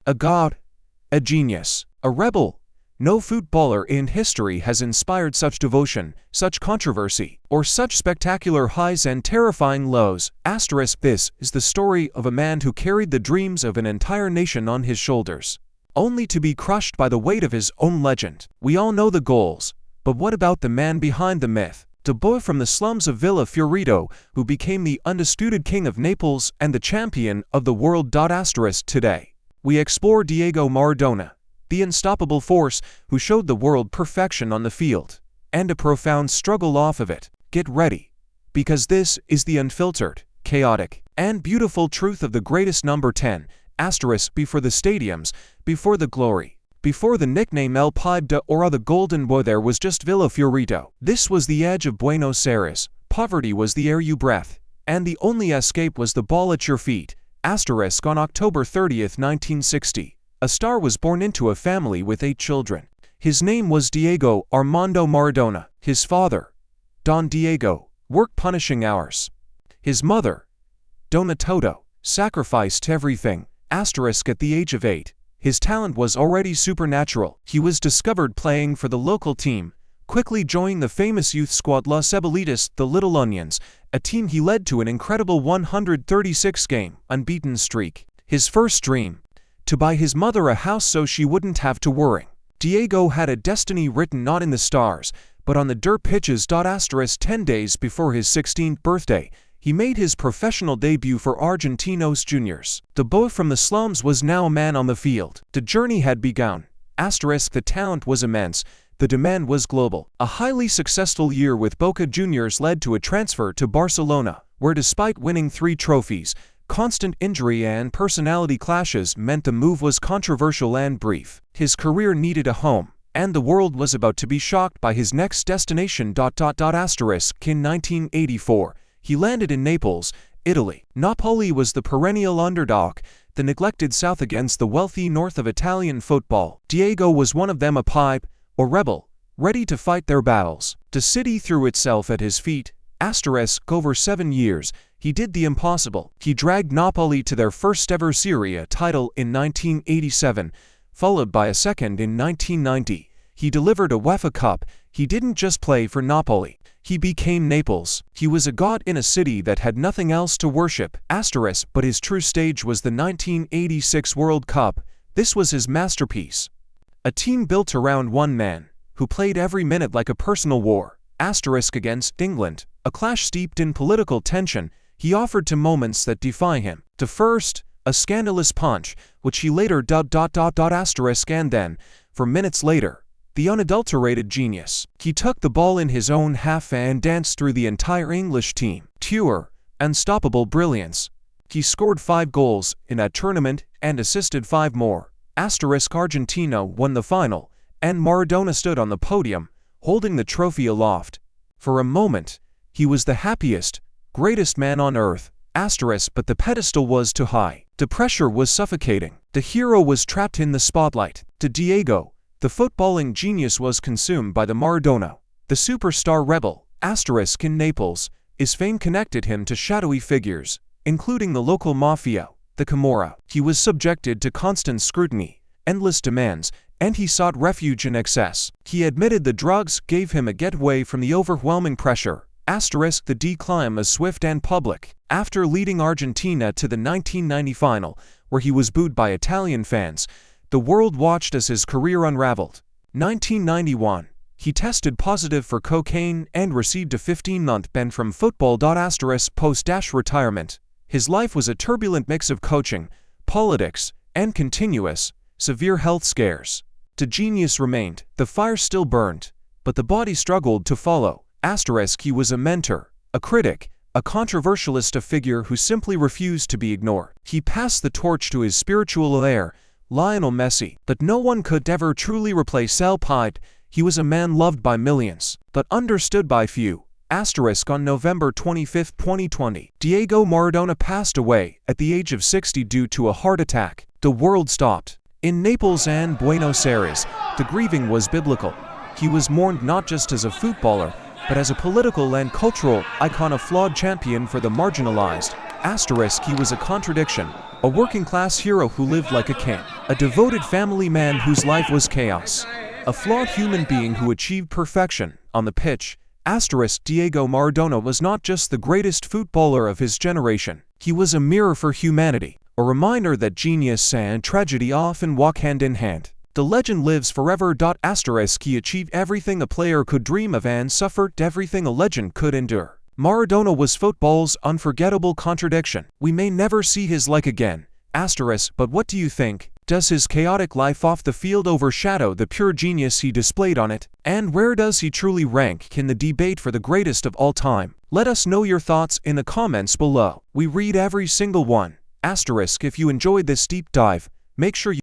A god, a genius, a rebel. No footballer in history has inspired such devotion, such controversy, or such spectacular highs and terrifying lows. This is the story of a man who carried the dreams of an entire nation on his shoulders, only to be crushed by the weight of his own legend. We all know the goals, but what about the man behind the myth? The boy from the slums of Villa Fiorito, who became the undisputed king of Naples and the champion of the world. Today, we explore Diego Maradona, the unstoppable force who showed the world perfection on the field, and a profound struggle off of it. Get ready, because this is the unfiltered, chaotic, and beautiful truth of the greatest. Number 10, before the stadiums, before the glory, before the nickname El Pibe de Oro, the Golden Boy, there was just Villa Fiorito. This was the edge of Buenos Aires. Poverty was the air you breathed, and the only escape was the ball at your feet. On October 30th, 1960, a star was born into a family with 8 children. His name was Diego Armando Maradona. His father, Don Diego, worked punishing hours. His mother, Dona Toto, sacrificed everything. At the age of 8, his talent was already supernatural. He was discovered playing for the local team, quickly joining the famous youth squad Los Cebolitas, the Little Onions, a team he led to an incredible 136-game unbeaten streak. His first dream, to buy his mother a house so she wouldn't have to worry. Diego had a destiny written not in the stars, but on the dirt pitches. 10 days before his 16th birthday, he made his professional debut for Argentinos Juniors. The boy from the slums was now a man on the field. The journey had begun. The talent was immense. The demand was global. A highly successful year with Boca Juniors led to a transfer to Barcelona, where despite winning 3 trophies, constant injury and personality clashes meant the move was controversial and brief. His career needed a home, and the world was about to be shocked by his next destination. In 1984, he landed in Naples, Italy. Napoli was the perennial underdog, the neglected south against the wealthy north of Italian football. Diego was one of them, a pipe, or rebel, ready to fight their battles. The city threw itself at his feet. Over 7 years, he did the impossible. He dragged Napoli to their first ever Serie A title in 1987, followed by a second in 1990. He delivered a UEFA Cup. He didn't just play for Napoli. He became Naples. He was a god in a city that had nothing else to worship. But his true stage was the 1986 World Cup. This was his masterpiece. A team built around one man, who played every minute like a personal war. Against England, a clash steeped in political tension, he offered to moments that defy him. The first, a scandalous punch, which he later dubbed ... and then, for minutes later, the unadulterated genius. He took the ball in his own half and danced through the entire English team. Pure, unstoppable brilliance. He scored 5 goals in that tournament and assisted 5 more. Argentina won the final, and Maradona stood on the podium, holding the trophy aloft. For a moment, he was the happiest, greatest man on earth. But the pedestal was too high. The pressure was suffocating. The hero was trapped in the spotlight. To Diego, the footballing genius was consumed by the Maradona, the superstar rebel. In Naples, his fame connected him to shadowy figures, including the local mafia, the Camorra. He was subjected to constant scrutiny, endless demands, and he sought refuge in excess. He admitted the drugs gave him a getaway from the overwhelming pressure. The decline was swift and public. After leading Argentina to the 1990 final, where he was booed by Italian fans, the world watched as his career unraveled. 1991, he tested positive for cocaine and received a 15-month ban from football. Post-retirement, his life was a turbulent mix of coaching, politics, and continuous, severe health scares. The genius remained, the fire still burned, but the body struggled to follow. He was a mentor, a critic, a controversialist, a figure who simply refused to be ignored. He passed the torch to his spiritual heir, Lionel Messi. But no one could ever truly replace El Pibe. He was a man loved by millions, but understood by few. On November 25, 2020, Diego Maradona passed away at the age of 60 due to a heart attack. The world stopped. In Naples and Buenos Aires, the grieving was biblical. He was mourned not just as a footballer, but as a political and cultural icon, a flawed champion for the marginalized. He was a contradiction, A working-class hero who lived like a king. A devoted family man whose life was chaos. A flawed human being who achieved perfection on the pitch. Diego Maradona was not just the greatest footballer of his generation. He was a mirror for humanity, a reminder that genius and tragedy often walk hand in hand. The legend lives forever. He achieved everything a player could dream of and suffered everything a legend could endure. Maradona was football's unforgettable contradiction. We may never see his like again. But what do you think? Does his chaotic life off the field overshadow the pure genius he displayed on it? And where does he truly rank in the debate for the greatest of all time? Let us know your thoughts in the comments below. We read every single one. If you enjoyed this deep dive, make sure you